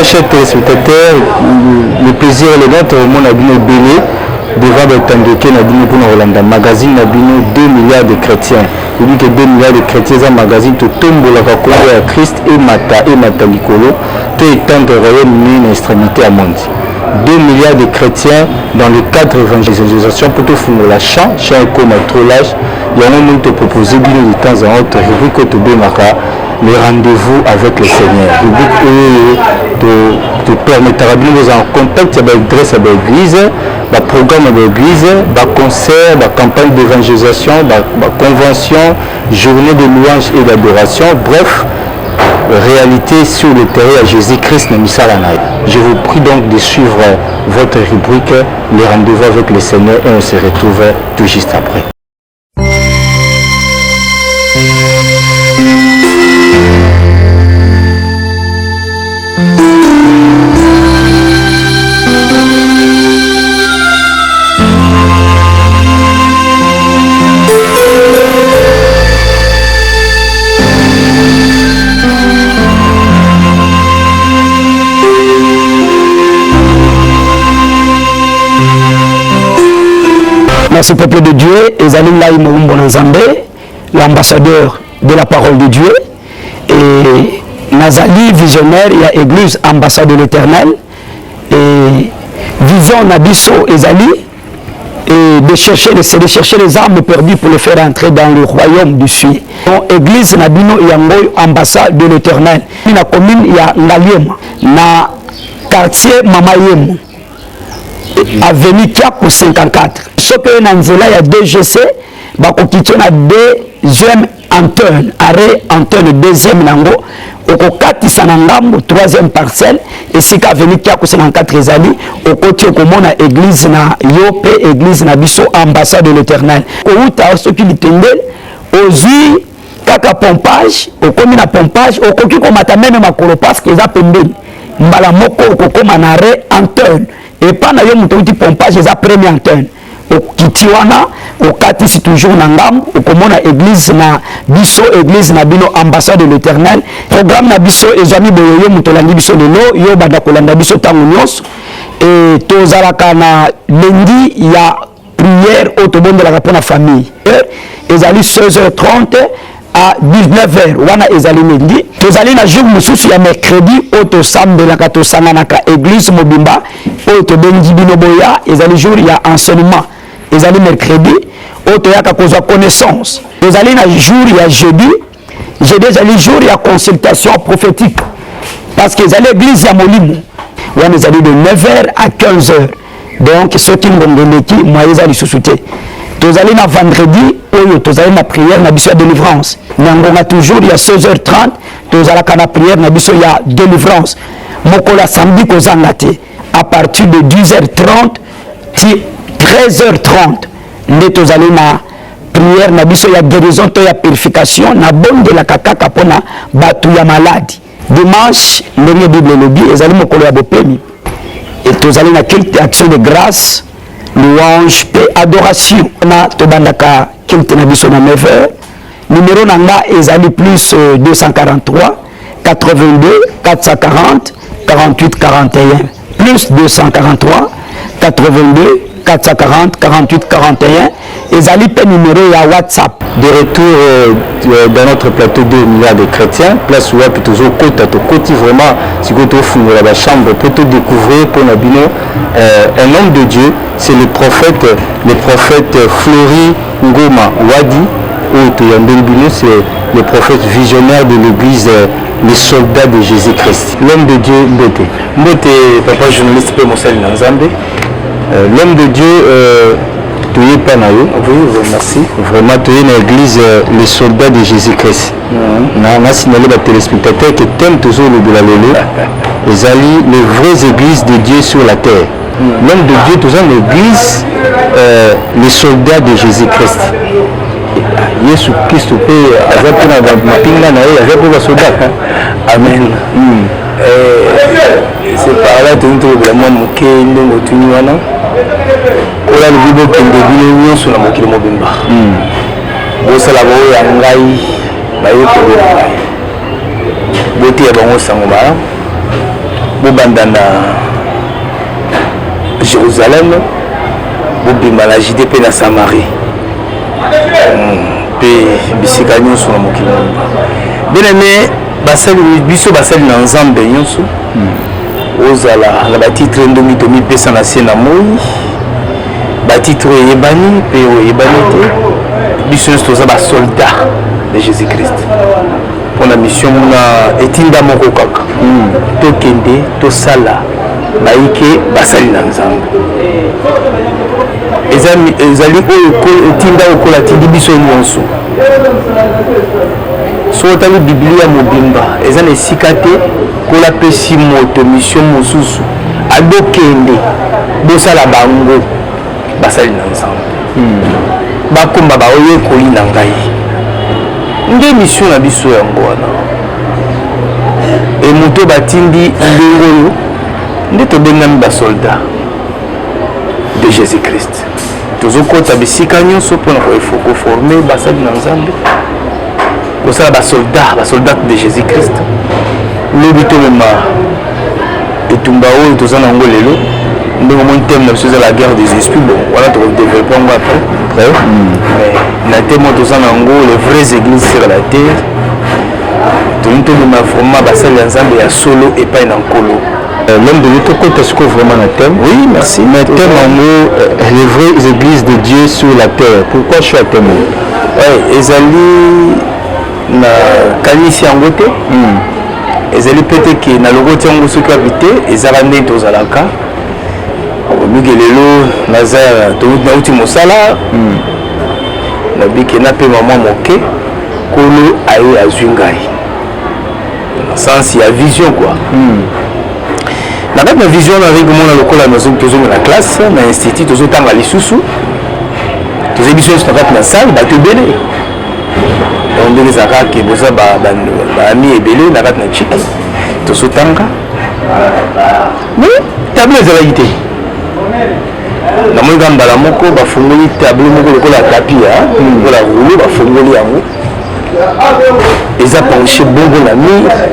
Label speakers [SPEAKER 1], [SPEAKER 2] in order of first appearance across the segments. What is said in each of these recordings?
[SPEAKER 1] chers téléspectateurs, le plaisir est le nôtre. Mon abîme belé devant Betandeke Nabino pour Rolanda magazine Nabino 2 milliards de chrétiens. Il dit que 2 milliards de chrétiens dans magazine tout tombe la Congo à Christ et Mata Nicolo tout étendre réel une extrémité à monde. 2 milliards de chrétiens dans le cadre de l'évangélisation pour tout fondre la chant comme un trollage. Il y a un moment te proposer de temps en autre rubrique au Maka les rendez-vous avec le Seigneur. Rubrique te permettra de nous en contact avec l'adresse de l'église, le programme de l'église, le concert, la campagne d'évangélisation, la convention, journée de louange et d'adoration, bref, réalité sur le terrain à Jésus-Christ. Je vous prie donc de suivre votre rubrique, les rendez-vous avec le Seigneur, et on se retrouve tout juste après.
[SPEAKER 2] Ce peuple de Dieu, l'ambassadeur de la parole de Dieu, et Nazali, visionnaire, il y a Église, ambassade de l'Éternel, et vision Nabiso Ezali, et de chercher les armes perdues pour les faire entrer dans le royaume du ciel. Église Nabino Yango, ambassade de l'Éternel. Dans la commune, il y a Ngaliema, na quartier Mamayemo. Avenue Kiapo 54. Ce que Nanzela il y a DGC, bakokitio na deuxième antenne, arrêt antenne deuxième nango, okokati sanangambo troisième parcelle, et si avenue Kiapo 54 ezali, okoti okomona église na yope, église na biso ambassade de l'Éternel. Outa soki litengel, ozui kaka pompage, okomi na pompage, okoki komata même makolo parce que eza pembeni. Mbala moko okokoma na arrêt antenne. Et pas na yo mututi pompage eza première antenne. Au kitiwana, au katisi toujours nangam, au komona église na biso, église na bino ambassade de l'Éternel. Programme na biso ezami boyoyo mutolandi biso lelo, yo banda kolanda biso tango nyonso. Et tozalaka na lundi il y a prière au tobondo la rapona famille. Ezali 16h30 à 19h. Wana ezali lundi. Tozali na jour mususu ya mercredi auto sambelaka to sanganaka église mobimba auto bengi bino boya ezali jour ya enseignement ezali mercredi auto yaka kozwa connaissance ezali na jour ya jeudi ezali jour ya consultation prophétique parce que ezali église ya molimo wana ezali de 9h à 15h donc ce qui ngongeleki moi ezali susute tozali na vendredi oyo tozali na prière na biso ya délivrance nyangonga toujours ya 16h30 tozalaka na prière na biso ya délivrance mokola samedi kozanga te à partir de 10h30 ti 13h30 nde tozali na prière na biso ya guérison to ya purification na bonde la kakaka pona batu ya maladi dimanche ndenge bible lobi ezali mokolo ya bopemi et tozali na culte action de grâce louange et adoration na tobandaka culte na biso na 9h numéro nanga ezali plus 243 82 440 48 41 plus 243 82 440 48 41 ezali pe numéro ya WhatsApp.
[SPEAKER 1] De retour dans notre plateau 2 milliards de chrétiens, place où il toujours côté à côté vraiment si vous dans la chambre pour te découvrir pour Nabino un homme de Dieu, c'est le prophète Flori Ngoma Wadi ou Toyambelbino, c'est le prophète visionnaire de l'église les soldats de Jésus-Christ. L'homme de Dieu Mbote. Mbote, papa journaliste pour Moussel Nanzambe. L'homme de Dieu tu es pas naïf. Oui, merci. Vraiment, tu es dans l'église les soldats de Jésus-Christ. On a signalé aux téléspectateurs qui t'aiment toujours le de la lélé. Les alliés, les vraies églises de Dieu sur la terre. L'homme de Dieu, toujours l'église, les soldats de Jésus-Christ. Yesu Christ peut avoir ma pinga na il pour les soldats. Amen. C'est par là que nous vraiment moqué nous tunywana. Ola le bibo kende bino nyonso na mokili mobimba. Bosala bo ya ngai ba yo ko ngai. Boti ya bango sango ba.
[SPEAKER 3] bobandana Jérusalem bobima na Judée pe na Samarie pe bisika nyonso na mokili bien aimé basali biso basali na nzambe nyonso ozala na batitre ndomi tomipesa na se na moi batitre oyebani pe oyebani te biso nyonso toza basoldat de Jésus-Christ mpona mission muna etinda moko kaka tokende tosala bayike basali na nzambe ezali oyo etinda okola tindi biso nyonso so otali biblia mobimba eza na esika te kola pesi moto mission mosusu abokende bosala bango basali na nzambe bakomba baoyekoli na ngai nde mission na biso yango wana moto batindi ndenge oyo nde tobengami basoldat de Jésus-Christ tozokota bisika nyonso mpona koforme basali na nzambe kosala basoldat de Jésus-Christ lobi tomema etumba oyo toza nango lelo ndenge moni teme na biso eza la guerre des esprits bon wana tokodéveloppe yango après na teme oyo toza nango les vraies églises sur la terre toni tomema vraiment basali ya nzambe ya solo epai na nkolo
[SPEAKER 1] l'homme de l'autre côté, est-ce que vraiment un thème?
[SPEAKER 3] Oui, merci.
[SPEAKER 1] Mais thème en mots, les vraies églises de Dieu sur la terre. Pourquoi je suis à thème?
[SPEAKER 3] Oui, ezali na kanisi yango te. Ezali peut-être que na logo tiango soki habité, ezala nde tozalaka. Obuki lelo nazara na uti mosala. Na biki na pe maman moke kolo aye azungai. Dans sens il y a vision quoi. Na kati na vision avec mona lokola tozonga na classe na institut tozotanga lisusu toza biso nyonso na kati na salle bato ebele donc ndenge ezalaka ke boza baami ebele na kati na chiki tozotanga mais tableau ezalaki te namoni kaka mbala moko bafungoli tableau moko lokola tapi lokola rouleau bafungoli yango eza penché bongo na mire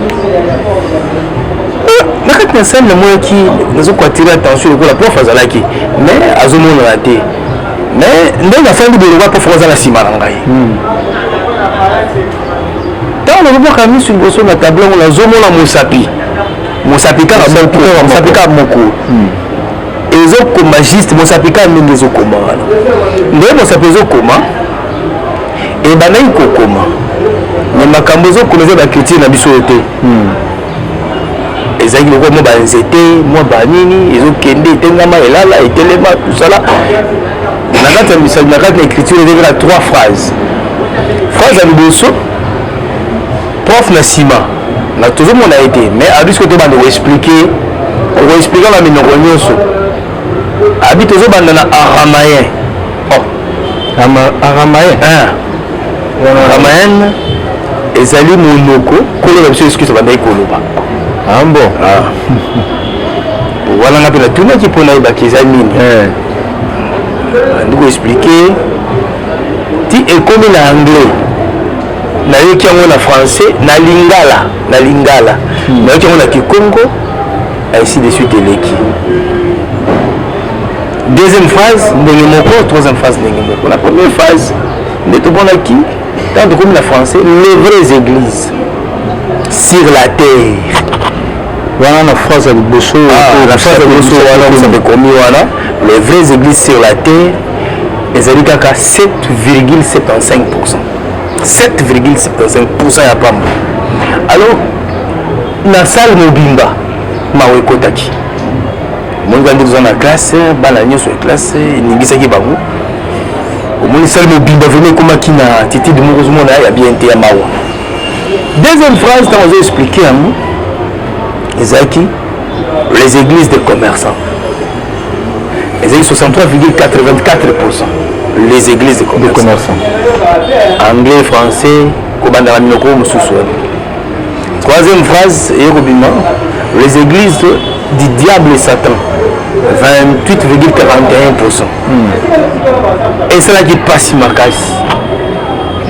[SPEAKER 3] nakati na sale namonaki nazokwatire attention lokola prof azalaki mais azomonana te mais ndenge afandi belokwa prof aza na nsima na ngai ntango nazobwaka miso liboso na tablo yango nazomona mosapi kaka moko ezokoma juste mosapi kaka ndenge ezokoma wana ndenge mosapi ezokoma ebandaki kokoma mais makambo ezokoma eza bakritire na biso oyo te ezalaki lokola mwa banzete mwa banini ezokende etengama elala etelema tusala na kati ya misali na kati na écriture ezalaki na 3 phrases phrase ya liboso prof na nsima na tozomona ye te mais abisko tobanda koexplike na minoko nyonso abi tozobanda na aramayen aramayen ezali monoko koloba biso yesu kristo abandaki koloba
[SPEAKER 1] ambo
[SPEAKER 3] wana nga mpe natunaki mpo nayebaki eza nini ndi koexplike ti ekomi na anglais nayoki yango na français na lingala nayoki yango na kikongo ainsi de suite eleki deuxième phase ndenge moko troisième phase ndenge moko la première phase nde tomonaki ntango tokomi na français les vraies églises sur la terre
[SPEAKER 1] wana na phrase ya liboso
[SPEAKER 3] wana bekomi wana les vraies églises sur la terre ezali kaka 7,75% ya pamba alors na salle mobimba mawa ekotaki omoni nde toza na classe bana nyonso ya classe eningisaki bango omoni salle mobimba vraimen ekomaki na titide moko ozomona ya bien te ya mawa deuxième phrase ntango ozo explike yango ezalaki les églises de commerçants ezalaki 63,84% les églises de commerçants anglais français kobandaka minoko mosusu wana troisième phrase eyekobima les églises du diable et Satan 28,41%. esalaki mpasi makasi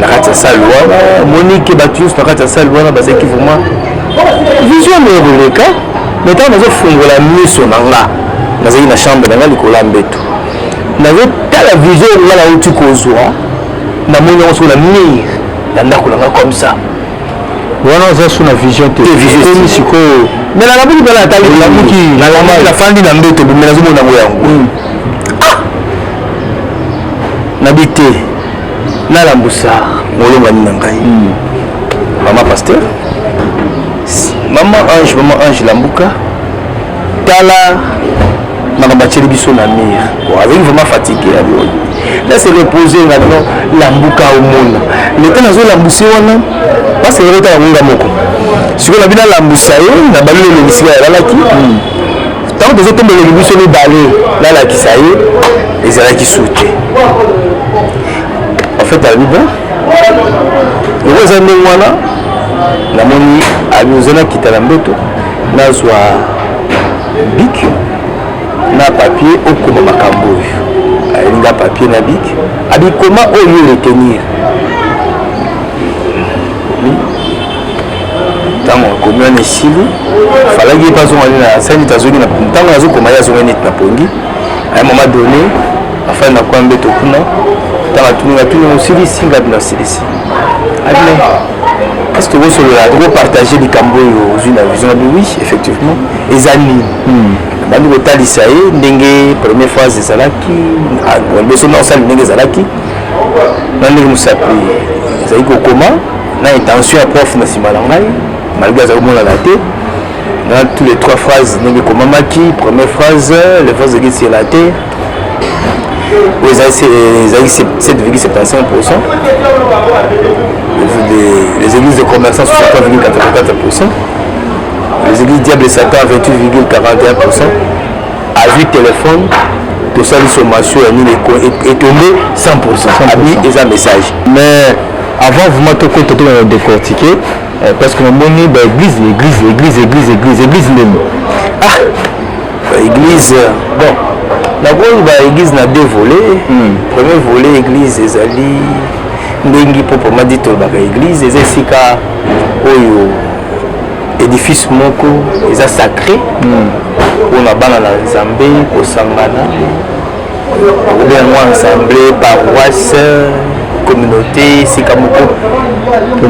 [SPEAKER 3] na kati ya sale wana monike bato nyonso na kati ya sale wana bazalaki vraiment vision na ekoleka mais ntango nazofungola miso na nga nazali na chambre na nga likolo ya mbeto nazotala vision oyo nga nauti kozwa namoni yango soko na mire na ndako na nga comme ça
[SPEAKER 1] wana oza so na vision te vision sikoyo
[SPEAKER 3] mais nalamuki mpe nafandi na mbeto me nazomona yango yango nabi te nalambusa molongani na ngai mama pasteur mama ange lambuka tala makambo atieli biso na mire avec vraiment fatigué là c'est reposer nga no lambuka omona leta nazolambuse wana parce que ekotala monga moko sikoyo nabi nalambusa ye na balolelo bisika yalalaki ntango tozotombeleli biso mibale nalakisa ye ezalaki su te en fait alobi bon oko eza ndenge wana namoni abizo nakita na mbeto nazwa bik na papier okoma makambo oyo ayelinga papier na bik abikoma oyo retenir ntango akomi wana esili falaki ye mpe azongani na sanite azongi ntango nazokoma ye azongai neti na pongi aya moma donné afali na kwa mbeto kuna ntango atuni osilisi ngabi na osilisi abine est-ce que tokosolola tokopartage likambo oyo ozwi na vision abi oui effectivement eza nini bandi kotalisa ye ndenge première phrase ezalaki liboso na osali ndenge ezalaki na ndenge mosapi ezali kokoma na intention ya prof na nsima na ngai malgré azali komonana te na tous les trois phrases ndenge ekomamaki première phrase les phrases ekesiyela te oyo ezali 7,75%. Les églises de commerçants 63,84%, les églises Diable et Satan 28,41%, avis téléphone, tout ça les sommations est tombé 100%. Avis et un message.
[SPEAKER 1] Mais avant vous m'avez décortiqué parce que mon église
[SPEAKER 3] église bon la église n'a deux volets. Premier volet église ezali ndenge proprement dit tolobaka église eza esika oyo édifice moko eza sacré mpona bana na nzambe kosangana obengo assemblée paroisse communauté esika moko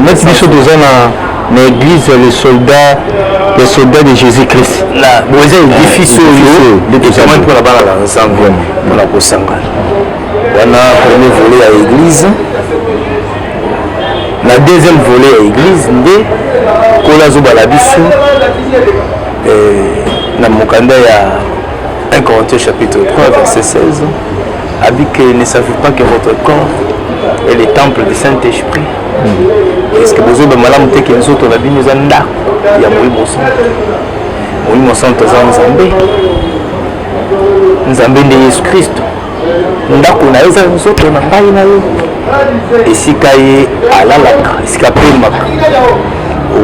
[SPEAKER 1] neti biso toza na église les soldats de Jésus-Christ
[SPEAKER 3] eza édifice oyo ezamani mpona bana na nzambe mpona kosangana wana premier volet ya église. La deuxième volet à l'église, Kola Zobala Bisso, dans mon candidat, il y a 1 Corinthiens chapitre 3, verset 16, a dit que ne savez pas que votre corps est le temple du Saint-Esprit. Est-ce que vous avez malade que nous autres, la vie nous en a, il y a Moïse Mosson. Moïse Mosson, nous avons Nzambé. Nzambé de Jésus-Christ. Ndako na eza nzoto na ngai na yo esika ye alalaka esika pemaka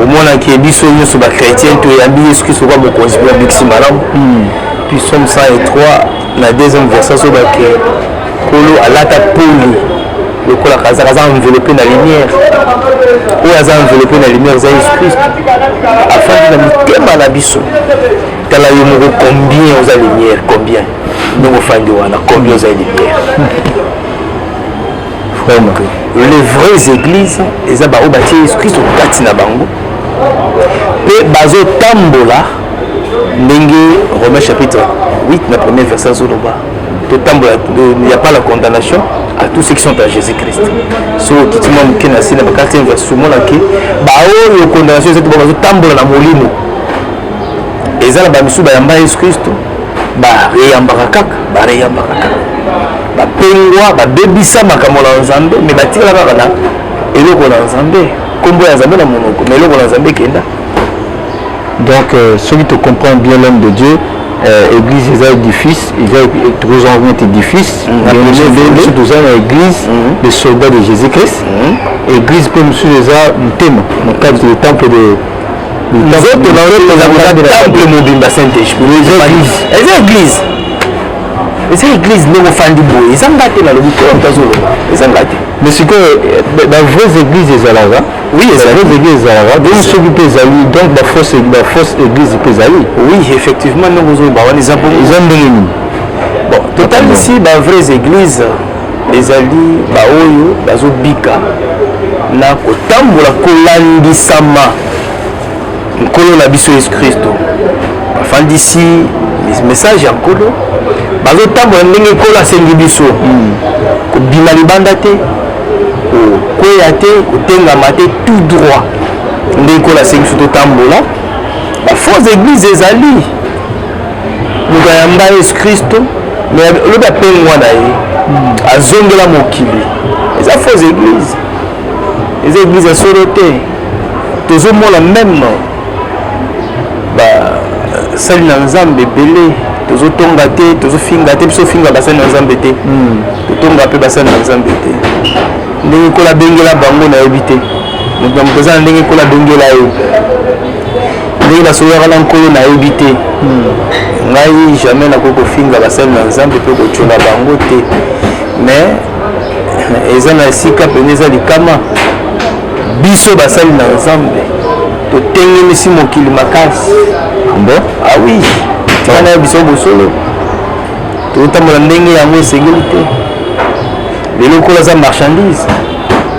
[SPEAKER 3] omonaki biso nyonso bachrétien toyambi yesu kristo kwa mokonzi mpe abikisi malamu puis somme 103 na deuxième verset sobake kolo alata poli lokola kazaka aza enveloppé na lumière oyo aza enveloppé na lumière eza yesu kristo afandi na mitema na biso tala yo moko combien oza lumière combien ndenge ofandi wana combien oza lumière les vraies églises eza bao batie yesu kristo kati na bango mpe bazotambola ndenge Romains chapitre 8 na premier verset azoloba totambola il n'y a pas la condamnation à tous ceux qui sont à Jésus-Christ so kitima moke na se na ba4e verset omonaki baoyo condamnation eza te bazotambola na molimo eza na bamisu bayamba yesu kristo bareyambaka kaka bapengwa babebisa makambo na nzambe me batikala kaka na eloko na nzambe kombo ya nzambe na monoko me eloko na nzambe ekenda
[SPEAKER 1] donc celui qui comprend bien l'homme de Dieu église eza édifice tokozwa édifice toza na église des soldats de Jésus-Christ église mpe mosusu eza motema na cadre du temple de temple mobimba Saint-Esprit eza église ndenge ofandi boye eza nga te nalobi te tazoloba eza nga te mais c'est que la vraie église ezalaka
[SPEAKER 3] oui
[SPEAKER 1] la vraie église ezalaka donc soki mpe ezali donc la fausse église mpe ezali
[SPEAKER 3] oui effectivement ndenge ozoyeba wana eza
[SPEAKER 1] ndenge nini
[SPEAKER 3] bon total ici bavrais église ezali baoyo bazobika na kotambola kolandisama nkolo na biso yesu kristo bafandisi message ya nkolo bazotambola ndenge nkolo asengi biso kobima libanda te kokweya te kotengama te tout droit ndenge nkolo asengi biso totambola bafausse église ezali moto ayamba yesu kristo mais lobi apengwa na ye azongela mokili eza fausse église eza église ya solo te tozomona meme basali na nzambe ebele tozotonga te tozofinga te biso ofinga basali na nzambe te totonga mpe basali na nzambe te ndenge nkolo abengela bango nayebi te moto na moto aza na ndenge nkolo abengela ye ndenge nasololaka na nkolo nayebi te ngai jamais nakoki kofinga basali na nzambe mpe kotyonga bango te mais eza na esika pene eza likama biso basali na nzambe totengemisi mokili makasi
[SPEAKER 1] bon
[SPEAKER 3] ah oui wana ya biso bosolo tozotambola ndenge yango esengeli te lelo kola aza marchandise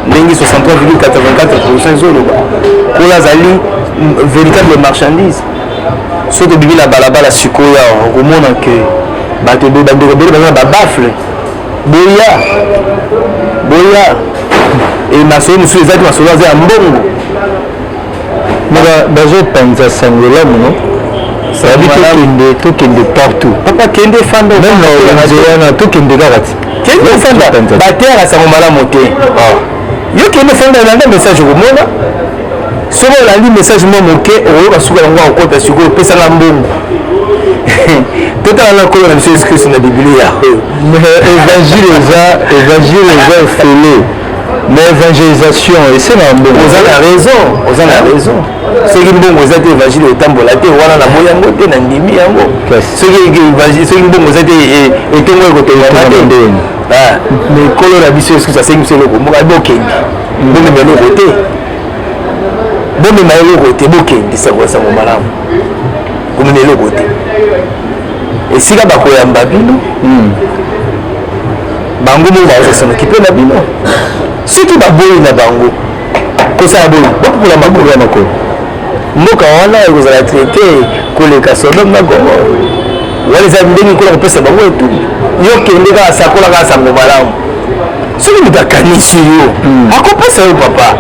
[SPEAKER 3] ndenge 63,84% ezoloba kola azali véritable marchandise so tobimi na balabala sikoyo okomona ke bato bandeko ebele baza na babafle boya masolo mosusu eza te masolo aza ya mbongo
[SPEAKER 1] bazopanza sango lamu no tokende partout
[SPEAKER 3] papa kende fanda
[SPEAKER 1] wana tokende kaka ti
[SPEAKER 3] kende fanda bateaka sango malamu te yo kende fanda olanda message okomona soki olandi message mwa moke okoyoka suka yango akokota sikoyo opesanga mbongo totala na nkolo na biso yesu kristo na biblia
[SPEAKER 1] évangile eza efele na évangélisation esenga mbongo
[SPEAKER 3] oza na raison soki mbongo eza te évangile etambola te wana na boya yango te na ndimi yango soki mbongo eza te etongo ekotongama te mais nkolo na biso yesu kristo asengi biso eloko moko bokende bomema eloko te bomema eloko te bokende sango malamu bomema eloko te esika bakoyamba bino bango moko bazosanoki mpe na bino soki baboyi na bango kosala boyi bakokula makolo ya makolo mboka wana ekozala traité koleka Sodome na Gomore wana eza ndenge nkolo kopesa bango etuni yo kende kaka sakola kaka sango malamu soki moto akanisi yo akopesa yo papa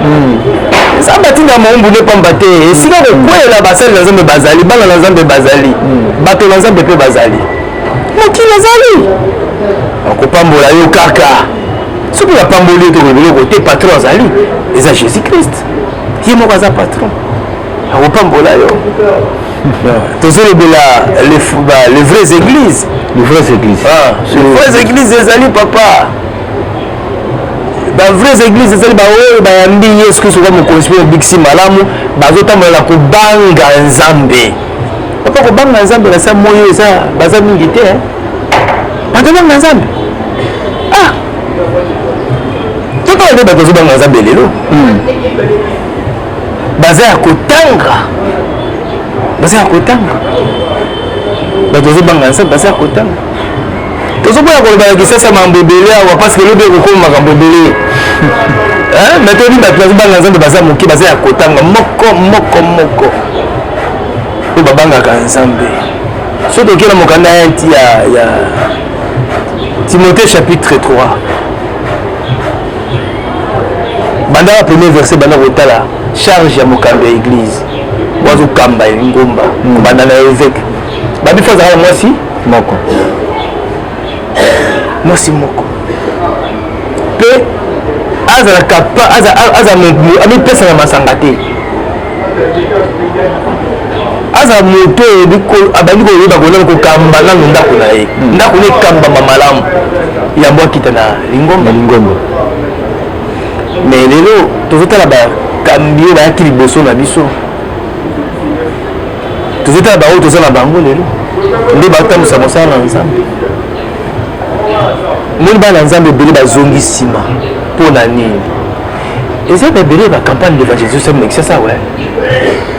[SPEAKER 3] eza batinga maumbu ne pamba te esika kokwela basali na nzambe bazali bana na nzambe bazali bato na nzambe mpe bazali mokili azali akopambola yo kaka soki bapamboli yo tokobiloko te patron azali eza jésus christ ye moko aza patron akopambola yo tozolobela les vraies églises les vraies églises ezali papa bavrais églises ezali baoyo bayambi yesu kristo kwa mokonzi mpe obikisi malamu bazotambola kobanga nzambe papa kobanga nzambe na sa moyo eza baza mingi te bazobanga nzambe totala nde bato bazobanga nzambe lelo baza ya kotanga bato bazobanga nzambe baza ya kotanga tozoboya kolobala kisasa mambo ebele awa parce que lobi ekokoma makambo ebele mais toyebi bato bazobanga nzambe baza moke baza ya kotanga moko oyo babangaka nzambe so tokela mokanda ya Timothée chapitre 3 banda ba premier verset banda kotala charge ya mokambi ya église wazokamba ngomba kobanda na évêque babi fo azala mwasi moko mpe amipesa na masanga te aza moto abandi koyeba kolala kokamba nano ndako na ye ndako ne ekambama malamu yango akita na lingomba mais lelo tozotala bakambi oyo bayaki liboso na biso tozotala baoyo toza na bango lelo nde batambusa mosala na nzambe moni bana nzambe ebele bazongi nsima pour la nini. Et ça, Belé, la campagne d'évangélisation, c'est ça, ouais.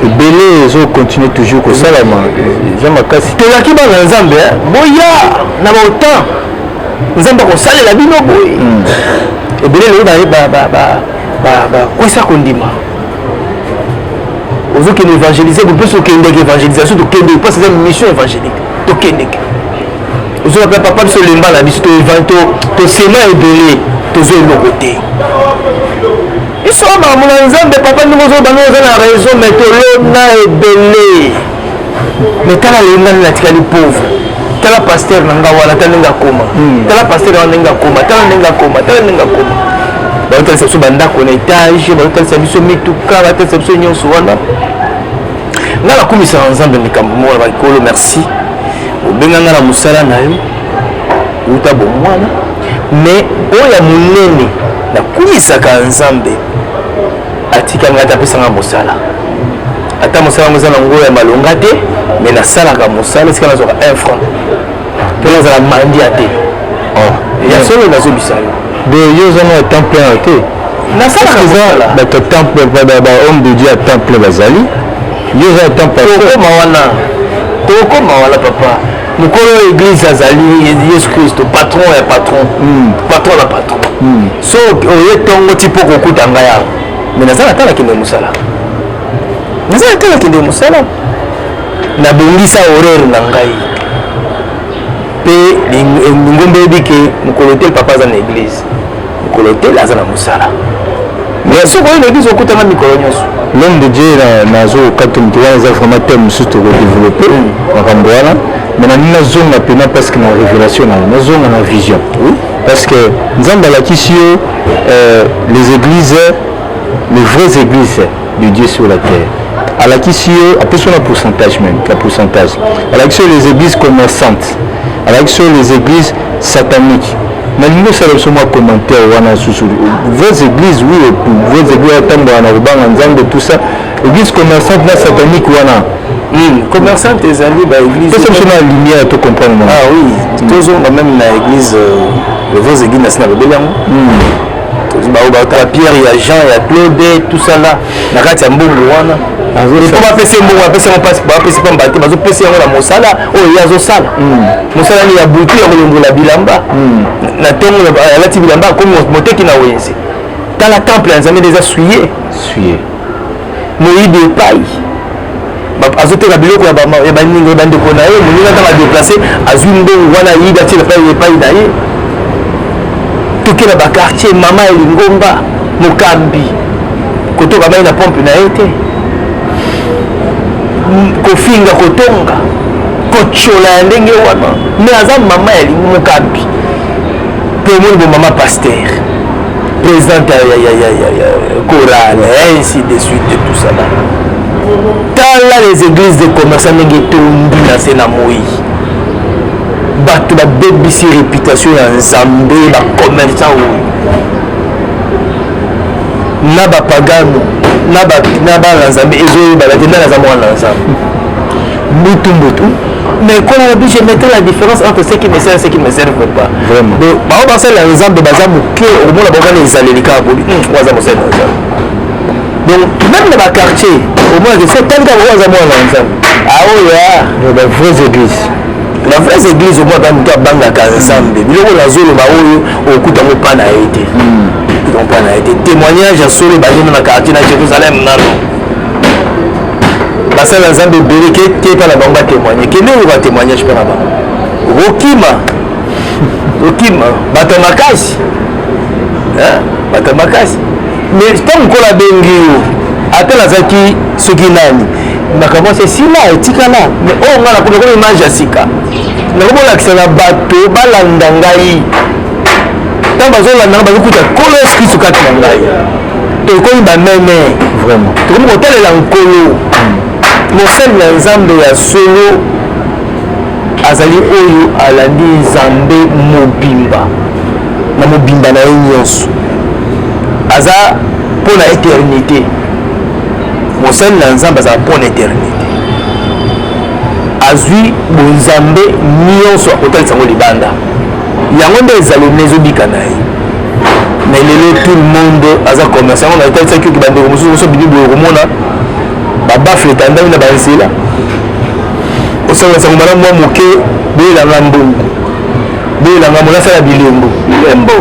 [SPEAKER 1] Belé, ils ont continué toujours comme ça, là, ils ont ma casse.
[SPEAKER 3] Tu l'as qui va dans le Zambé, Boya, n'a pas autant. Nous avons pas salé la bino, boy. Et Belé, quoi ça qu'on dit, moi? Aux autres qui évangélisent, vous pouvez faire l'évangélisation, vous pas c'est une mission évangélique. Aux autres, papa, sur les mal, tu sément et Belé, tu es le côté. Ils sont dans mon ensemble, papa, nous avons la raison, mais tu es Belé. Mais tu as les pauvres. Tu as la pasteur, tu as la coma. Tu as la pasteur, tu as la coma. Tu as la coma. Tu as la coma. Bato ça banda ko étage bato ça biso mituka bato ça biso nyonso wana na la komisa ensemble ni kambo ba kolo merci obenga na musala na yo uta bo mwana mais oya munene na komisa ka ensemble atika ngata pesa nga musala ata musala ngoya malonga te mais na sala ka musala sika na zo 1 franc pela za mandi ate oh ya solo na zo bisalo de yozana temple ate na sala ka musala ba temple ba homme de Dieu à temple bazali yozana temple toko mawana papa mukolo église azali Yesu Christ patron et patron patron la patron so oye tongo tipo kokuta ngaya mais nazala tala kende musala na bongisa horaire na ngai pe ngombe bike mukolo te papa za na église mukolo te aza na musala mais so ko l'église okuta na mikolo nyoso
[SPEAKER 1] l'homme de Dieu nazo katum tu vas vraiment thème surtout développer makambo wana mais na nina zonga pena parce que na révélation na zonga na vision oui parce que nzamba la kisio les églises les vraies églises de Dieu sur la terre à la kisio après sur un pourcentage même la pourcentage à la kisio les églises commerçantes à la kisio les églises sataniques mais nous savons seulement commentaire wana sous vraies églises oui vraies églises attendent wana rubanga nzambe tout ça église commerçante na satanique wana
[SPEAKER 3] commerçante et amis ba église
[SPEAKER 1] c'est ça la lumière to comprendre
[SPEAKER 3] ah oui toujours même na église les vraies églises na belango ba Pierre ya Jean ya Claude tout ça là na kati ya mbongo wana pour pas passer mbongo passer on passe pas passer pas mbate bazo passer na mosala oh yazo sala mosala ni ya butu ya kolongola bilamba na tongo ya lati bilamba comme moteki na wenze dans la temple en jamais déjà suyer moïde pai azoteka biloko ya baninga bandeko na ye moninga ata badeplace azwi mbongo wana yida ti epai na ye tokela bakartier mama elingomba mokambi kotoka mai na pompe na ye te kofinga kotonga kochola ya ndenge wana me aza mama elingi mokambi mpe omoni bo mama paster présidente ya chorale ainsi de suite et tout ça là tala les églises de commerçants ndenge etondi na se na moi bato babebisi réputation ya nzambe bacommerçant oyo na bapagano na bana nzambe ezoyebala te nde naza mwana na nzambe mbutu mais kona na biso mettre la différence entre ceux qui me servent et ceux qui me servent pas
[SPEAKER 1] vraiment
[SPEAKER 3] donc bao basala ya nzambe baza moke omona bakana ezaleli kaka bobi waza mosala na nzambe donc même na baquartier omona ke tali kaka waza mwana na nzambe aoya
[SPEAKER 1] vraies églises
[SPEAKER 3] la vraie église au moins dans le bangaka ensemble biloko nazoloba oyo okutango mpa na ye te mpa na ye te témoignage ya solo bazina na quartier na Jérusalem nano basala nzambe ebele ke mpa na bango batémoigne kende oyo batémoignage mpa na bango okima bato makasi mais ntango kola bengi yo ata nazalaki soki nani makambo esila etikala mais oyo nga nakona image ya sika nakobolakisa na bato balanda ngai ntango bazolanda ngai bazokuta nkolo yesu kristo kati na ngai tokomi bameme
[SPEAKER 1] vraiment
[SPEAKER 3] tokomi kotalela nkolo mosali ya nzambe ya solo azali oyo alandi nzambe mobimba na mobimba na ye nyonso aza mpo na éternité mosali na nzambe azala mpo na éternité azwi bonzambe nyonso akotalisa yango libanda yango nde ezalemi ezobika na ye mais tout le monde a commerçant. On a été ça qui est bandé comme ça, bini boyo komona. Ba bafle tanda na bansela. Osanga sa ngala mwa moke bela ngambo. Bela ngambo na sala bilembo. Bilembo.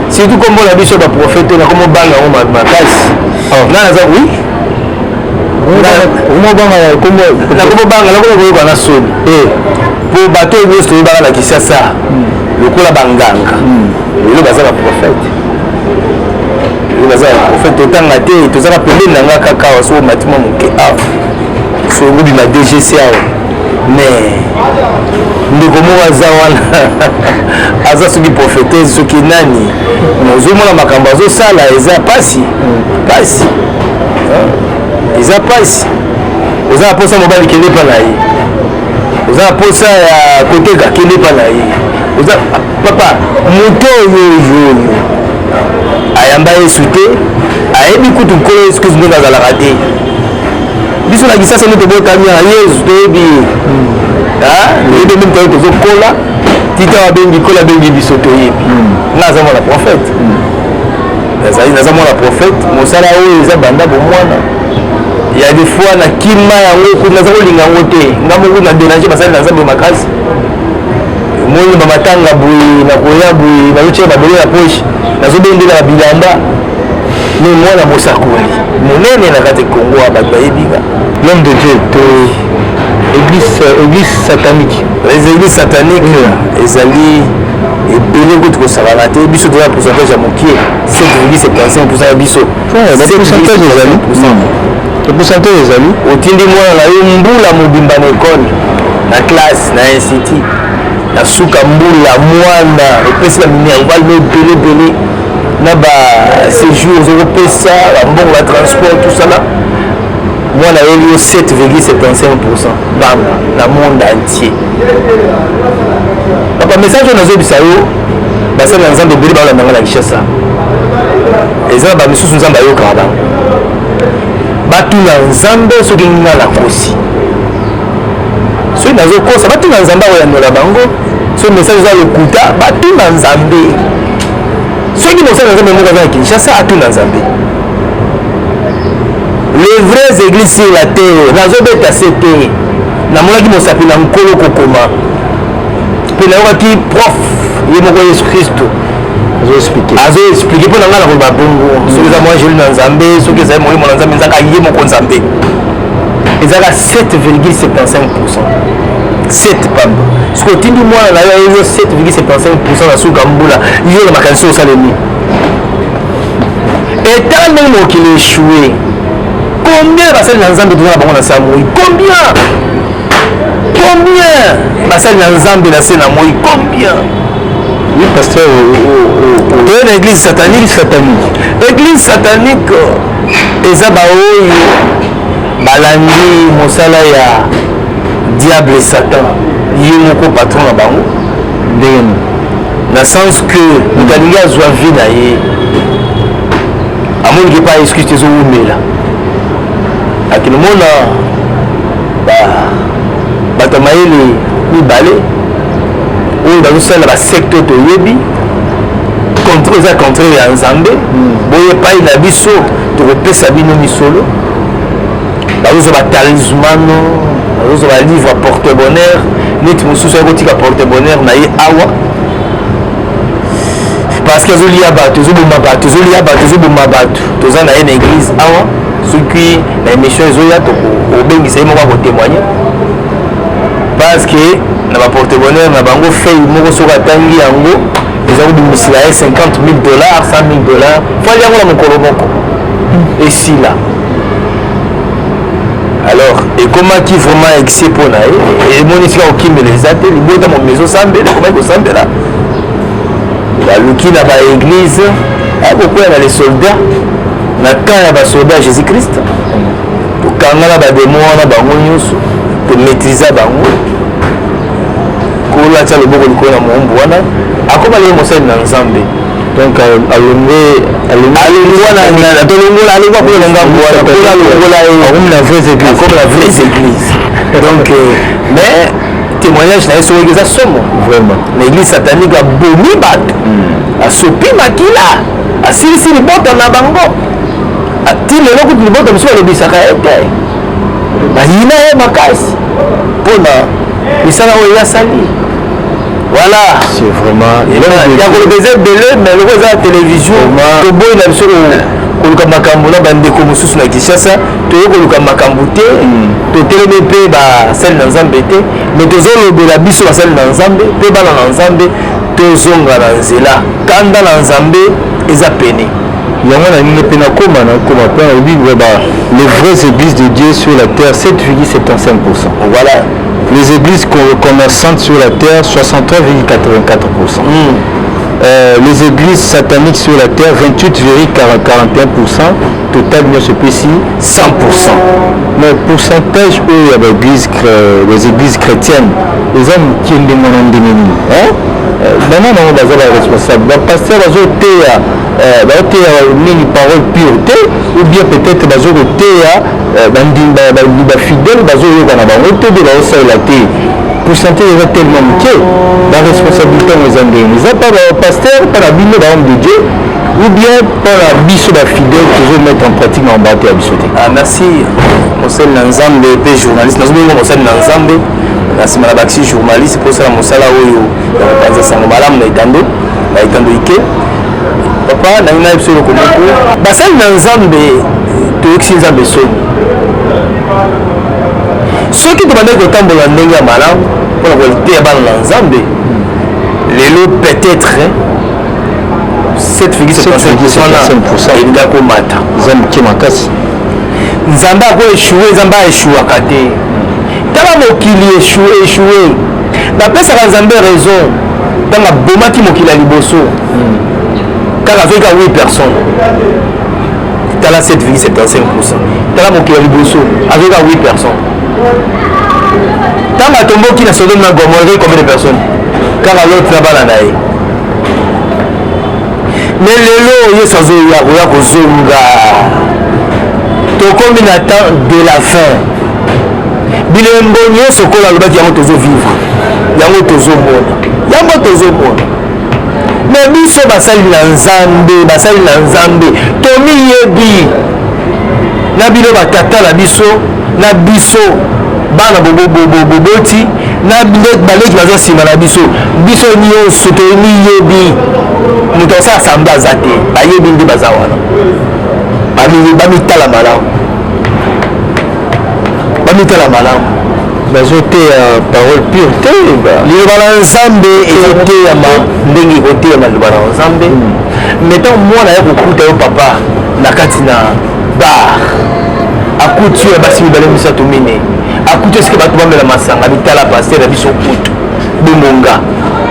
[SPEAKER 3] Surtout comme on a vu sur le prophète na comme banga o makasi. Na za oui. Na comme banga na ko ko na soni. Pour bateau ni sto ba na kisasa. Lokola banganga. Le bazala prophète. Le bazala prophète totanga te tozala pembeni na nga kaka waso matima moke a. So ngobi ma DGCA. Mais ndeko mo wazawana aza soki prophétesse soki nani nozomona makambo azosala eza pasi eza pasi oza posa mobali kende pa na ye oza posa ya koteka kende pa na ye oza papa moto oyo ayamba yesu te ayebi kutu nkolo yesu kristu ndenge azalaka te biso na kisasa nde tobotami ya yesu toyebi toyebi mimi toyebi tozokola tita wabengi kola bengi biso toyebi nga aza mwana prophète naza mwana prophète mosala oyo eza banda bomwana ya des fois na kima yango kutu naza kolinga yango te nga moko na dérange basali na nzambe makasi moni bamatanga boye nakoya boye nazotyela babele na poche nazobendela na bilamba me mwana mosakoli monene na kati Congo ya bato bayebika
[SPEAKER 1] l'homme de Dieu to église satanique
[SPEAKER 3] les églises sataniques ezali ebele kutu kosakana te biso toza pourcentage ya mokie 7,75% ya biso
[SPEAKER 1] pourcentage ezali
[SPEAKER 3] otindi mwana na yo mbula mobimba na ekole na classe na institut na suka mbula mwana opesi na minerval no ebele na ba séjour ozokopesa bambongo ya transport tout ça là mwana yeli yo 7,75% bamba na monde entier papa message oyo nazobisa yo basali na nzambe ebele baolandanga na Kinshasa eza na bamisusu nzambe ayokaka bango batuna nzambe soki nga nakosi soki nazokosa batuna nzambe akoyandola bango soki message eza lokuta batuna nzambe soki mosala nzambe moko aza na Kinshasa atuna nzambe les vraies églises sur la terre nazobeta se te namonaki mosapi na nkolo kokoma mpe nayokaki prof ye moko yesu kristo azoexplike mpo na ngai na koloba bongo soki eza mwa jeli na nzambe soki ezali molimo na nzambe ezaka ye moko nzambe ezaka 7,75% 7 pamba soki otindi mwana na yo ayezo 7,75% na suka mbula yo na makanisi osalemi etant ndenge mokili échoué combien basali na nzambe toza na bango na se ya moi combien basali na nzambe na se na moi combien
[SPEAKER 1] oui pasteur
[SPEAKER 3] toye na église satanique église satanique eza baoyo balandi mosala ya diable satan ye moko patron na bango ndenge na sens que moto alingi azwa vie na ye amoniki epai yesu kristo ezowumela akinomona bato mayele mibale oyo bazosala basecte toyebi eza contraire ya nzambe boye epai na biso tokopesa bino misolo bazozwa batalismano bazozwa balivre porte bonheur neti mosusu akotika porte bonheur na ye awa parce que azolia bato ezoboma bato toza na ye na église awa soki na émission ezoya obengisa ye moko akotémoigne parce que na baporte bonheur na bango fei moko soki atangi yango eza kobimisila ye $50,000 $100,000 fali yango na mokolo moko esila alors ekomaki vraiment excès mpo na ye emoni esika kokimela eza te libota momi ezosambela ekomaki kosambela baluki na baéglise akokwea na les soldats na temps ya basoldat jésus christ tokanga na bademo wana bango nyonso tomaîtrisa bango kolatya loboko likolo na moumbu wana akoma leye mosali na nzambe
[SPEAKER 1] donc
[SPEAKER 3] alongwa kolonga
[SPEAKER 1] la
[SPEAKER 3] vraie église donc mais témoignage na ye soki eza somo
[SPEAKER 1] vraiment
[SPEAKER 3] na église satanique abomi bato asopi makila asilisi libota na bango ati lelo kuti libota mosusu balobisaka ye te bayina ye makasi mpona misala oyo yasali voilà
[SPEAKER 1] c'est vraiment
[SPEAKER 3] ya kolobeza ebele mais loko eza ya télévision toboyi na biso koluka makambo na bandeko mosusu na Kinshasa toye koluka makambo te totelemi mpe basali na nzambe te mais tozolobela biso basali na nzambe mpe bana na nzambe tozonga na nzela kanda na nzambe eza pene
[SPEAKER 1] yango na nini mpe nakoma mpe nalobi les vraies églises de Dieu sur la terre 7,75%.
[SPEAKER 3] Voilà.
[SPEAKER 1] Les églises commerçantes sur la terre 63,84%. Les églises sataniques sur la terre 28,41%. Total bien ce PC 100%. Mais pourcentage où il y a les églises chrétiennes, les hommes qui ont demandé maintenant on va être responsable. Le pasteur va dire une parole pureté ou bien peut-être va dire fidèle va dire pourcentage est tellement muté la responsabilité aux Anglais. Ils n'ont pas le pasteur, pas la Bible de Dieu ou bien par la biso fidèle toujours mettre en pratique en bas de la
[SPEAKER 3] merci. Mosel Nanzambe et journaliste. Nous sommes Mosel Nanzambe. Merci madame Baxi journaliste pour ça Mosala Oyo. Dans sa malam na itando ike. Papa na ina episode ko moko. Basal Nanzambe to exinza beso. Ceux qui demandent que tambola ndenge ya malam pour la qualité ya bana Nanzambe. Lelo peut-être 7,75% elinga komata
[SPEAKER 1] nzambe ke makasi
[SPEAKER 3] nzambe akoeshue nzambe aeshuaka te tala mokili eshue bapesaka nzambe raison ntango abomaki mokili ya liboso kaka azwika 8 personnes tala 7,75% tala mokili ya liboso azwika 8 personnes ntango atomboki na Sodome na Gomorrhe combien de personnes kaka lote na bana na ye mais lelo yesu azoya kozonga tokomi na temps de la fin bilembo nyonso kola alobaki yango tozovivre yango tozomona mais biso basali na nzambe tomiyebi na bino batata na biso na biso bana boboti na baleki baza nsima na biso nyonso tomiyebi moto asala sambe aza te bayebi nde baza wana bamitala malamu
[SPEAKER 1] bazoteya parole pure te
[SPEAKER 3] liloba na nzambe ezoteyama ndenge ekoteyama liloba na nzambe metan mwana ya kokuta yo papa na kati na bar akuti oyo ya basi mibale misato mine akuti esike bato bamela masanga mitala paster na biso kutu bongonga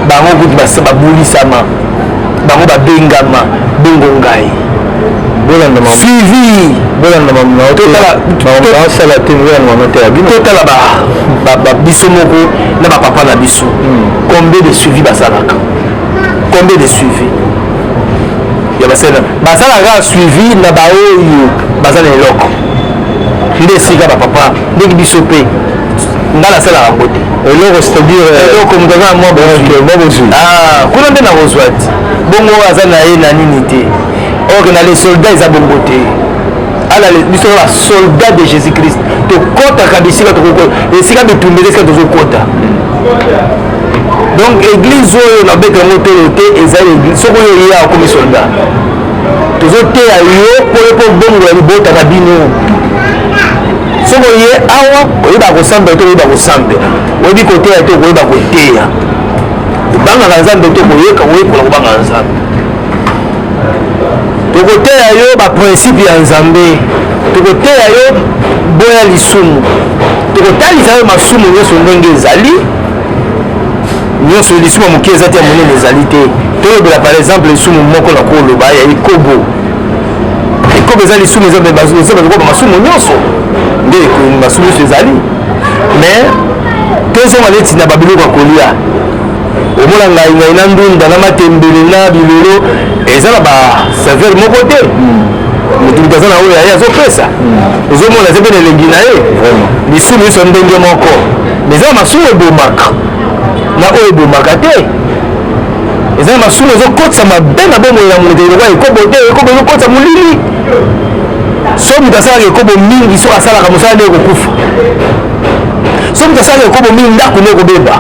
[SPEAKER 3] bango kuti babulisama bango babengama bongo ngai suivi totala biso moko na bapapa na biso combien de suivi basalaka combien de suivi ya basalaka suivi na baoyo baza na eloko nde esika bapapa ndenge biso mpe nga nasalaka ngo te
[SPEAKER 1] eloko c'est-à-dire
[SPEAKER 3] eloko moto aza na mwa bozwi kuna nde na kozwa te bongo aza na ye na nini te or na les soldats eza bongo te ala biso na basoldat de jésus christ tokɔtaka bisika esika bitumbeli esika tozokɔta donc église oyo nabeta yango tolo te ezali soki oyo ye akomi soldat tozoteya yo po bongo ya libota na bino soki oye awa oyeba kosambela to oyeba kosambela oyebi koteya te okoyeba koteya obangaka nzambe to koyeka oyekola kobangaka nzambe tokoteya yo baprincipe ya nzambe tokoteya yo boya lisumu tokotalisa yo masumu nyonso ndenge ezali nyonso lisumu ya moke eza te ya monene ezali te toyebela par exemple lisumu moko na koloba ya ekobo eza lisumu eza bazokoba masumu nyonso nde masumu nyonso ezali mais tozonga neti na babiloko ya kolia omona ngai na ndunda na matembele na bilolo eza na baserveur moko te moto aza na oyo aye azopesa ozomona eza mpe na elengi na ye lisumu nyonso ndenge moko mais eza na masumu ebomaka na oyo ebomaka te eza na masumu ezokotisa mabe na bomoi na moto eloko ekobo te ekobo ezokotisa molili so moto asalaka ekobo mingi soki asalaka mosala nde ekokufa so moto asalaka ekobo mingi ndako nde ekobeba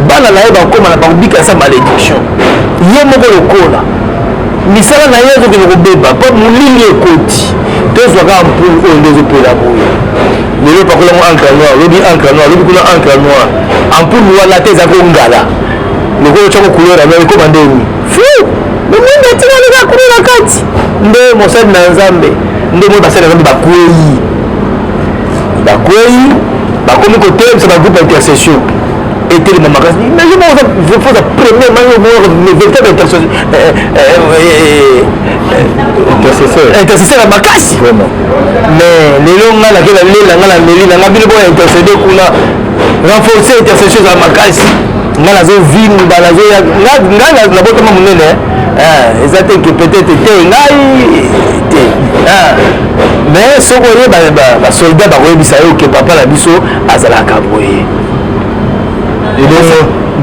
[SPEAKER 3] bana na ye bakóma na bakobika esa malédiction ye moko lokola misala na ye ezokende kobeba mpo molili ekoti tozwaka ampule oyo nde ezopela boye lelo pakolango encre noir lobi encre noir lobi kuna encre noir ampule wana te eza kongala lokola otyako couleur ya noir ekoma ndeni fu momingi atinaleka couleur na kati nde mosali na nzambe nde moi basali na nzambe bakwei bakomi kotelemisa bagroupe ya intercession etelema makasi mais je pense la première manière véritable intercesseur ya makasi mais lelo nga nakela lela nga na meli nanga bino boya intercede kuna renforcer intercession ya makasi nga nazovimba nga nabotama monene eza te ke peut-être te ngai te mais soki oye basoldat bakoyebisa yo ke papa na biso azalaka boye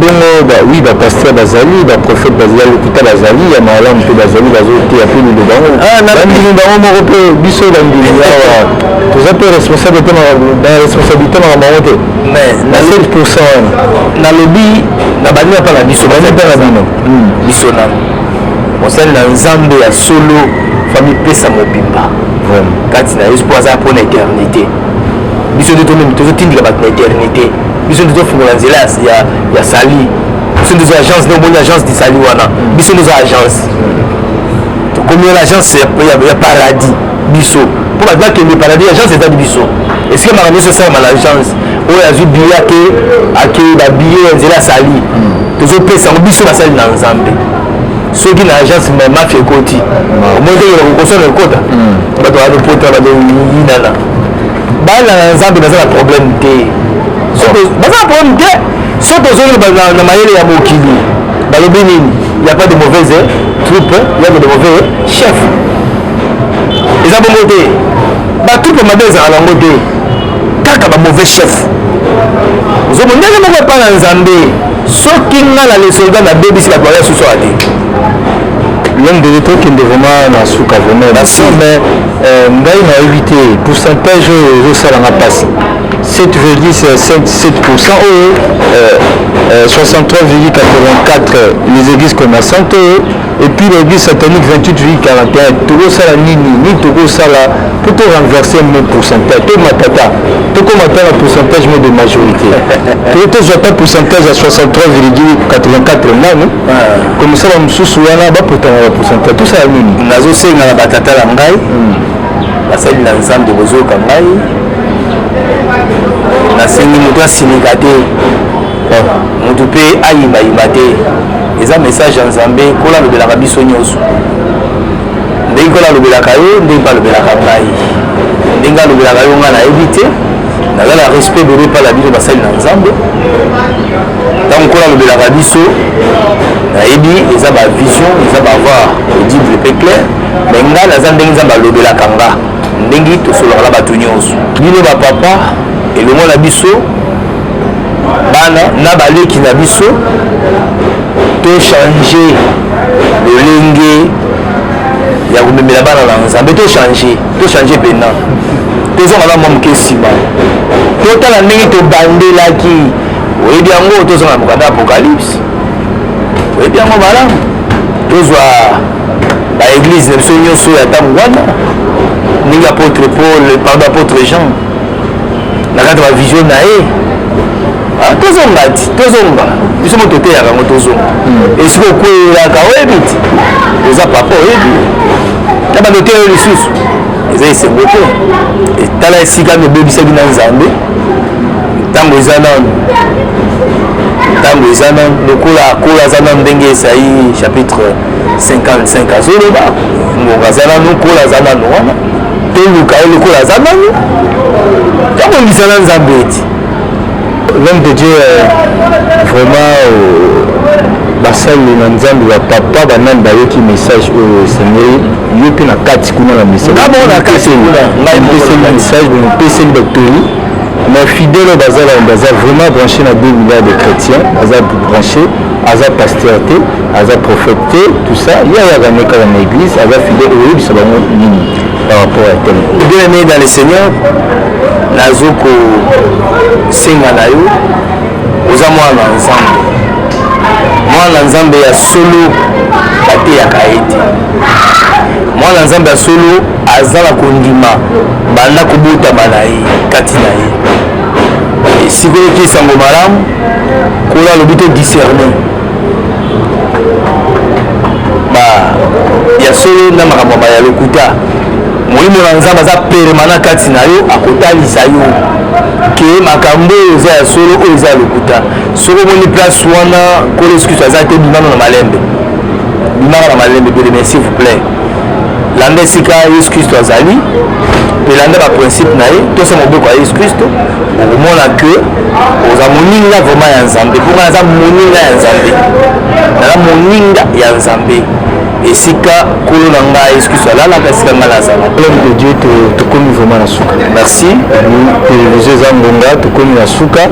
[SPEAKER 1] bongo oui bapaster bazali baprophète bazali lokuta bazali ya malamu mpe bazali bazoteya mpe lilo bango bandimi bango moko mpe biso bandimi awa toza mpe responsable te na responsabilité maka bango te na 7% wana
[SPEAKER 3] nalobi na bandimi mpa na biso bandimi mpe na bino biso nano mosali na nzambe ya solo famille pesa mobimba kati na yesu mpo aza mpo na éternité biso nde tozotindika bato na éternité biso nde tofungola nzela ya sali biso nde agence nde omoni agence di sali wana biso nde agence tokomi na agence ya paradis biso mpo bato bakende paradis agence ezali biso esika makambo nyonso esalama na agence oyo azwi biye ake babiye ya nzela ya sali tozopesa yango biso basali na nzambe soki na agence mafia ekoti omoi tekela kokosana ekota bato balopota badoyinana bana na nzambe baza na problème te baza na problème te so tozongi na mayele ya mokili balobi nini ya pas de mauvaise troupe ya de mauvais chef eza bongo te batroupe mabe ezala nango te kaka bamauvais chef ozomona ndenge moko epa na nzambe soki nga na lesoldat nabebisi bato baya susu ate
[SPEAKER 1] l'homme de l'état qui est vraiment dans sous mais ngai na évité pourcentage ezosala nga mpasi 7,7% oyo 63,84 les églises commerçantes et puis l'église satanique 28,41 tokosala nini tokosala po to renverser mo pourcentage to matata tokomata na pourcentage mo de majorité tozwa ta pourcentage ya 63,84 nani komisala mosusu wana bapotana na pourcentage tosala nini
[SPEAKER 3] nazosenga na batata na ngai basali na nzambe bozoyoka ngai nasengi moto asinika te moto mpe ayimayima te eza message ya nzambe kola alobelaka biso nyonso ndenge kola alobelaka yo ndenge mpe alobelaka ngai ndenge alobelaka yo ngai nayebi te naza na respect bebe mpala biso basali na nzambe ntango kola alobelaka biso nayebi eza bavision eza bavoir audible mpe clair mais ngai naza ndenge nzambe alobelaka nga ndenge tosolaka na bato nyonso bino bapapa elongo na biso bana na baleki na biso tochange lolenge ya komemela bana na nzambe tochange pena tozonga na mwa moke nsima totala ndenge tobandelaki oyebi yango tozonga na mokanda apocalypse oyebi yango malamu tozwa baeglise na biso nyonso ya ntango wana ndenge apôtre paul pardon apôtre jean na kati ya bavision na ye tozonga ti tozonga biso moto teyaka yango tozonga esika okweyelaka oyebi ti oza papa oyebi na bando teyo lisusu eza esengo te etala esika mebebisaki na nzambe ntango eza nano lokola akola aza nano ndenge esai chapitre 55 azoloba ngonga aza nano kola aza nano wana toluka ye lokola aza nano tambongisa na nzambe eti
[SPEAKER 1] l'homme de Dieu vraiment basali na nzambe bapapa banani bayoki message oyo esengeli yo mpe na kati kuna na message message bopeseli batori mais fidèle baza vraiment branché na 2 milliards de chrétiens, aza branché, aza pasteur te, aza prophète te, tout ça, il y a kaka na église, aza fidèle au ça va nini par rapport à tel.
[SPEAKER 3] Bien aimé dans le Seigneur, nazoko senga na yo, oza mwana nzambe. Mwana nzambe ya solo ate ya kaete. Mwana nzambe ya solo azala kondima banda kobota banaye kati na ye. Sikoyo ki sango malamu kola lobito discerner. Ba ya solo na makambo ya lokuta. Molimo na nzambe aza permanent kati na yo akotalisa yo ke makambo eza ya solo oyo eza ya lokuta. Soko moni place wana kolo excuse aza te bimano na malembe. Bimano na malembe bien s'il vous plaît. Landa esika Yesu Kristo azali pe landa ba principe na ye tosa mobeko ya Yesu Kristo okomona ke oza moninga vraiment ya Nzambe mpo nga aza moninga ya Nzambe naza moninga ya Nzambe esika kolo na nga Yesu Kristo alalaka esika nga nazala.
[SPEAKER 1] L'homme de Dieu tokomi vraiment na suka.
[SPEAKER 3] Merci.
[SPEAKER 1] Télévision eza ngonga tokomi na suka.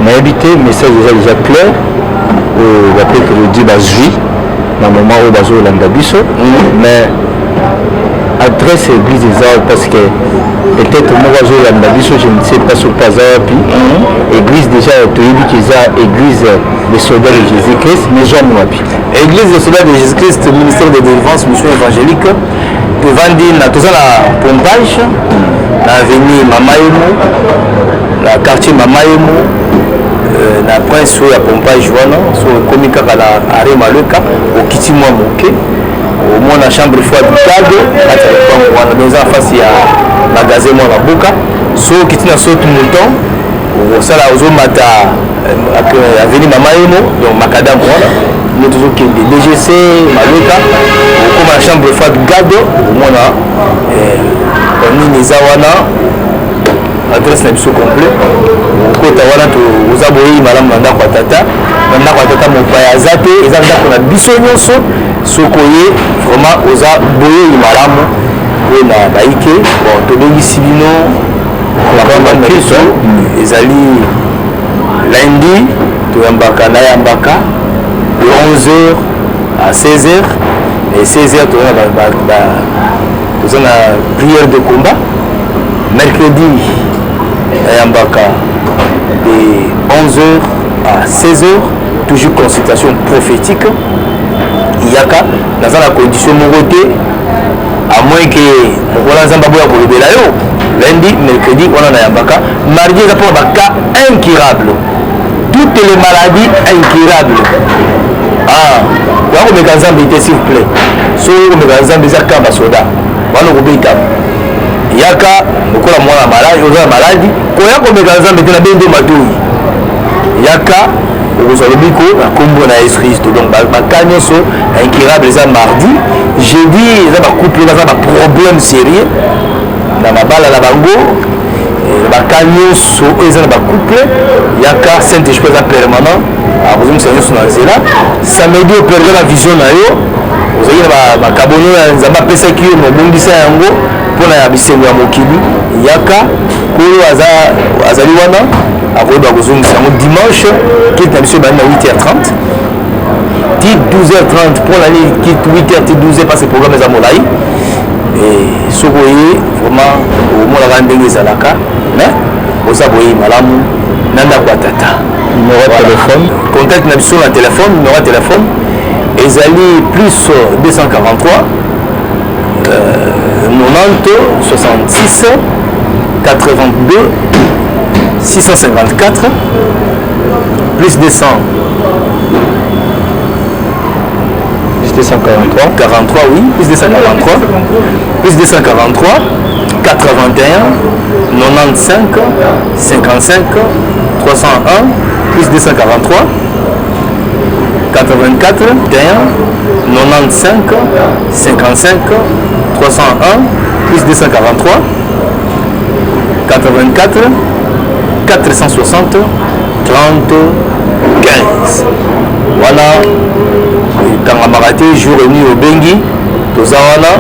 [SPEAKER 1] Nayebi te message eza déjà clair oyo bapeuple de Dieu bazwi na moment oyo bazolanda biso, mais adresse église eza parce que peut-être moko azolanda biso je ne sais pas soki aza wapi. Église déjà toyebi ki eza église des soldats de Jésus-Christ mais zomo wapi.
[SPEAKER 3] Église des soldats de Jésus-Christ ministère de délivrance mission évangélique tovandi na toza na pompage na avenue Mamayemo na quartier Mamayemo na prince oyo ya pompage wana so ekomi kaka na are maleka okiti mwa moke omona chambre fois bikado kati ya lopango wana donc eza na fasi ya magasin mwa mabuka so okiti na soki mouton osala ozomata avenue Mamayemo donc makadam wana nde tozokende DGC maleka okoma na chambre fois bikado omona nini eza wana adresse na biso complet okota wana oza boyei malamu na ndako ya tata na ndako ya tata mopaya aza te eza ndako na biso nyonso soki oye vraiment oza boyei malamu oyo na baike bon tobengisi bino biso ezali lundi toyambaka nayambaka de 11h à 16h et 16h toza na prière de combat. Mercredi nayambaka de 11h à 16h toujours consultation prophétique yaka naza na condition moko te à moins que mokola nzambe aboya kolobela yo lundi mercredi wana nayambaka mardi eza mpona baka incurable toutes les maladies incurables oya komeka nzambe te s'il vous plaît so komeka nzambe eza kaka basoda wana okobetama yaka lokola mwana maladi oza na maladi koya komeka nzambe te na bende matoi yaka okozwa lobiko na kombo na Yesu Kristo donc baka nyonso incurable eza mardi jeudi eza bacouple baza baproblème sérieux na mabala na bango baka nyonso oyo eza na bacouple yaka saint esprit eza permanent akozomisa nyonso na nzela samedi opereza na vision na yo ozali na makabono ya nzambe apesaki yo mobongisa yango mpona ya bisengo ya mokili yaka koyo azali wana akoyeba kozongisa yango dimanche kiti na biso ebandi na 8h30 ti 12h30 mpona ni kiti 8h ti 12h parce programme eza molai soki oye vraiment omonaka ndenge ezalaka mais oza boye malamu na ndako ya tata
[SPEAKER 1] numéro ya téléphone
[SPEAKER 3] contact na biso na téléphone numéro ya téléphone ezali plus 243 90 66 82 654 plus 200
[SPEAKER 1] 243
[SPEAKER 3] 43 oui plus 243 plus 243 81 95 55 301 plus 243 84 95 55 301 plus 243 84 460 30 15 voilà ekangamaka te jour et nuit obengi toza wana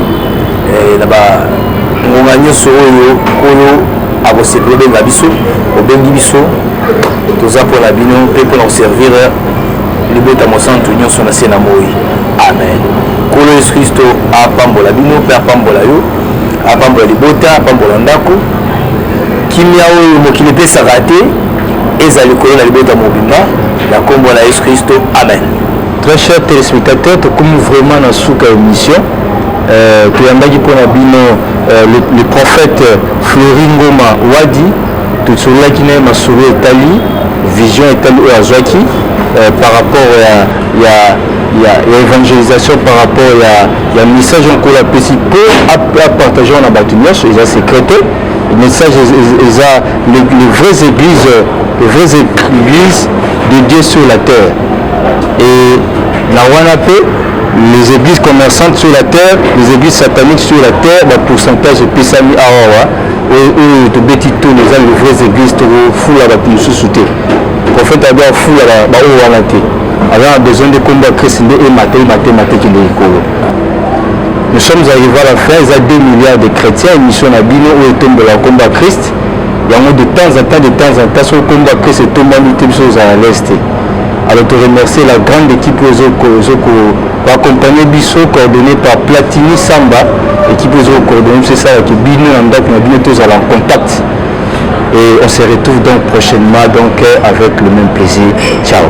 [SPEAKER 3] na bangonga nyonso oyo kolo akosepela obenga biso obengi biso toza mpona bino mpe mpona koservir libota mosantu nyonso na se na moi. Amen. Nkolo Yesu Kristo apambola bino mpe apambola yo, apambola libota, apambola ndako. Kimia oyo mokili epesaka te ezala likolo na libota mobimba na kombo na Yesu Kristo. Amen.
[SPEAKER 1] Très chers téléspectateurs, tokomi vraiment na suka émission toyambaki mpona bino le prophète Fleury Ngoma Wadi tosololaki na ye masolo etali vision etali oyo azwaki par rapport ya évangélisation, par rapport ya message onkolo apesi mpo apartage na bato nyonso eza secrété message eza les vraies églises de Dieu sur la terre. Et la Wanape, les églises commerçantes sur la terre, les églises sataniques sur la terre, le pourcentage est Pessami Awawa, où tu bêtis tous les vraies églises, tu fous la bâtiment sous-souté. Le prophète a bien fou la Wanate. Alors, besoin de combat chrétien et maté qui est écolo. Nous sommes arrivés à la fin, il y a 2 milliards de chrétiens, émission à Bino où est tombé le combat Christ. Il y a de temps en temps, sur le combat Christ est tombé à l'est. Alors, je remercie la grande équipe pour accompagner Bisso, coordonné par Platini Samba, équipe coordonnée, c'est ça, qui Bino tous en contact. Et on se retrouve donc prochainement donc, avec le même plaisir. Ciao.